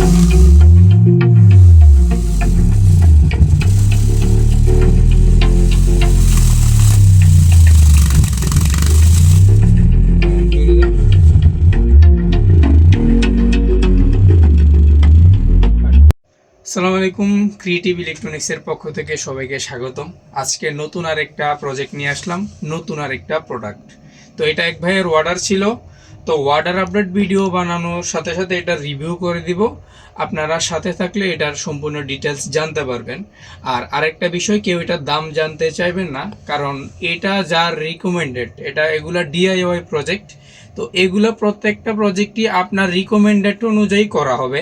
আসসালামু আলাইকুম, ক্রিয়েটিভ ইলেকট্রনিক্সের পক্ষ থেকে সবাইকে স্বাগতম। আজকে নতুন আরেকটা প্রজেক্ট নিয়ে আসলাম, নতুন আরেকটা প্রোডাক্ট। তো এটা এক ভাইয়ের অর্ডার ছিল, তো অর্ডার আপডেট ভিডিও বানানোর সাথে সাথে এটা রিভিউ করে দিব। আপনারা সাথে থাকলে এটার সম্পূর্ণ ডিটেলস জানতে পারবেন। আর আরেকটা বিষয়, কেউ এটার দাম জানতে চাইবেন না, কারণ এটা যার রিকমেন্ডেড, এগুলা ডিআইওয়াই প্রজেক্ট। তো এগুলা প্রত্যেকটা প্রজেক্টই আপনার রিকমেন্ডেড অনুযায়ী করা হবে।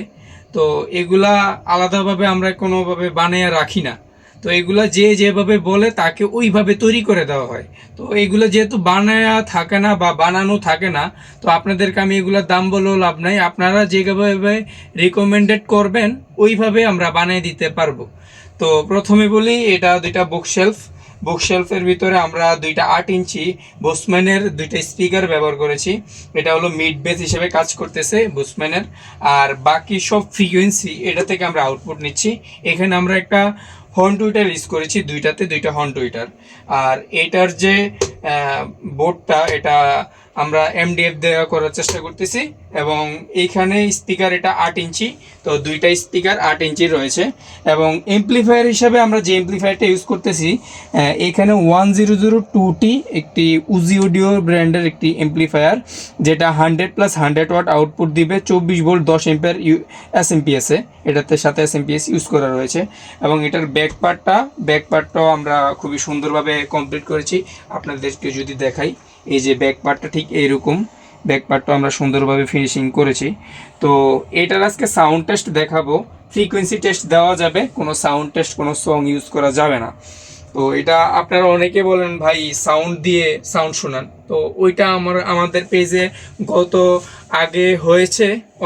তো এগুলা আলাদাভাবে আমরা কোনোভাবে বানিয়ে রাখি না। তো এগুলা যে যেভাবে বলে তাকে ওইভাবে তৈরি করে দেওয়া হয়। তো এগুলো যেহেতু বানায়া থাকে না বা বানানো থাকে না, তো আপনাদেরকে আমি এগুলোর দাম বলেও লাভ নাই। আপনারা যেভাবে রিকমেন্ডেড করবেন ওইভাবে আমরা বানিয়ে দিতে পারবো। তো প্রথমে বলি, এটা দুইটা বুকশেলফের ভিতরে আমরা দুইটা 8 ইঞ্চি বুসম্যানের দুইটা স্পিকার ব্যবহার করেছি। এটা হলো মিড বেস হিসেবে কাজ করতেছে বুসম্যানের। আর বাকি সব ফ্রিকোয়েন্সি এটা থেকে আমরা আউটপুট নিচ্ছি। এখানে আমরা একটা হর্ন টুইটার ইউজ করেছি, দুইটা হর্ন টুইটার। আর এটার যে বোর্ডটা, এটা আমরা এমডিএফ দেওয়া করার চেষ্টা করতেছি। এবং এইখানে স্পিকার এটা 8 ইঞ্চি, তো দুইটা স্পিকার 8 ইঞ্চি রয়েছে। এবং এমপ্লিফায়ার হিসাবে আমরা যে এমপ্লিফায়ারটা ইউজ করতেছি, এখানে 1002টি একটি উজি অডিও ব্র্যান্ডের একটি এমপ্লিফায়ার, যেটা 100+100 ওয়াট আউটপুট দিবে, 24 ভোল্ট 10 এম্পিয়ার এসএমপিএসে। এটাতে সাথে এসএমপিএস ইউজ করা রয়েছে। এবং এটার ব্যাক পার্টটাও আমরা খুবই সুন্দরভাবে কমপ্লিট করেছি। আপনাদেরকে যদি দেখাই, এই যে ব্যাক পার্টটা ঠিক এইরকম, ব্যাক পার্টটা আমরা সুন্দরভাবে ফিনিশিং করেছি। তো এটার আজকে সাউন্ড টেস্ট দেখাবো। ফ্রিকোয়েন্সি টেস্ট দেওয়া যাবে, কোনো সাউন্ড টেস্ট কোনো সং ইউজ করা যাবে না। তো এটা আপনারা অনেকে বলেন ভাই সাউন্ড দিয়ে সাউন্ড শোনান, তো ওইটা আমাদের পেজে গত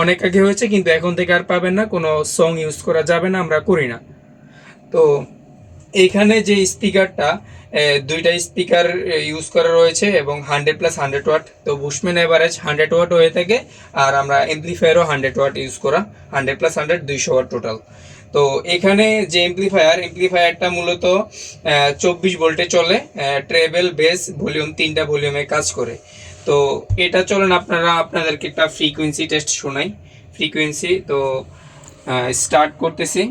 অনেক আগে হয়েছে, কিন্তু এখন থেকে আর পাবেন না। কোনো সং ইউজ করা যাবে না, আমরা করি না। তো এইখানে যে স্পিকারটা, দুইটা স্পিকার ইউজ করা রয়েছে এবং 100+100 ওয়াট। তো বুশম্যান এভারেজ 100 ওয়াট হয়ে থাকে, আর আমরা এমপ্লিফায়ারও 100 ওয়াট ইউজ করা, 100+100 200 ওয়াট টোটাল। তো এখানে যে এমপ্লিফায়ারটা মূলত 24 ভোল্টে চলে, ট্রেবেল বেস ভলিউম 3টা ভলিউমে কাজ করে। তো এটা চলেন আপনাদেরকে একটা ফ্রিকোয়েন্সি টেস্ট শোনাই। ফ্রিকোয়েন্সি তো স্টার্ট করতেছি।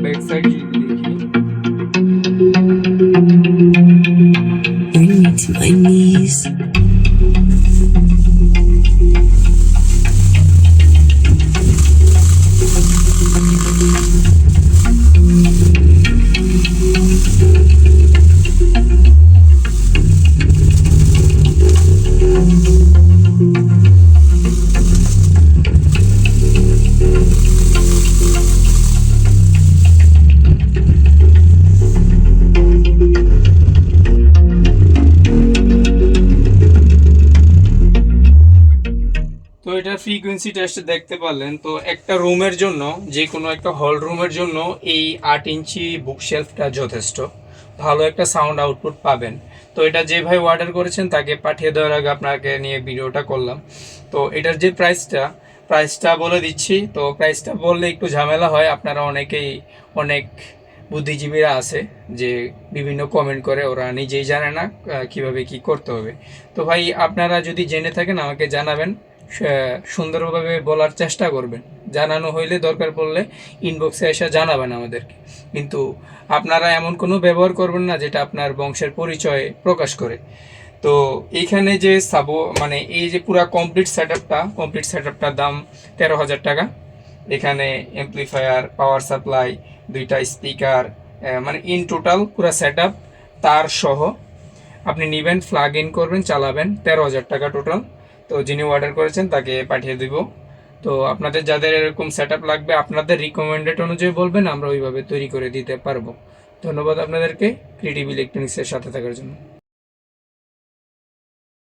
ব্যাক সাইড যদি দেখি, Bring me to my knees. তো এটা ফ্রিকোয়েন্সি টেস্ট দেখতে পারলেন। তো একটা রুমের জন্য, যে কোনো একটা হল রুমের জন্য এই 8 ইঞ্চি বুকশেলফটা যথেষ্ট, ভালো একটা সাউন্ড আউটপুট পাবেন। তো এটা যে ভাই অর্ডার করেছেন তাকে পাঠিয়ে দেওয়ার আগে আপনাকে নিয়ে ভিডিওটা করলাম। তো এটার যে প্রাইসটা বলে দিচ্ছি। তো প্রাইসটা বললে একটু ঝামেলা হয়, আপনারা অনেক বুদ্ধিজীবীরা আছে যে বিভিন্ন কমেন্ট করে, ওরা নিজেই জানে না কিভাবে কি করতে হবে। তো ভাই আপনারা যদি জেনে থাকেন আমাকে জানাবেন, সুন্দরভাবে বলার চেষ্টা করবেন, জানানো হইলে দরকার পড়লে ইনবক্সে এসে জানাবেন আমাদেরকে। কিন্তু আপনারা এমন কোনো ব্যবহার করবেন না যেটা আপনার বংশের পরিচয় প্রকাশ করে। তো এইখানে যে মানে এই যে পুরা কমপ্লিট সেটআপটার দাম 13,000 টাকা। এখানে এমপ্লিফায়ার, পাওয়ার সাপ্লাই, 2টা স্পিকার, মানে ইন টোটাল পুরা সেটআপ তার সহ আপনি নেবেন, প্লাগ ইন করবেন, চালাবেন, 13,000 টাকা টোটাল। তো যিনি অর্ডার করেছেন তাকে পাঠিয়ে দিব। তো আপনাদের যাদের এরকম সেটআপ লাগবে আপনাদের রিকমেন্ডেড অনুযায়ী বলবেন, আমরা ওইভাবে তৈরি করে দিতে পারবো। ধন্যবাদ আপনাদেরকে ক্রিয়েটিভ ইলেকট্রনিক্সের সাথে থাকার জন্য।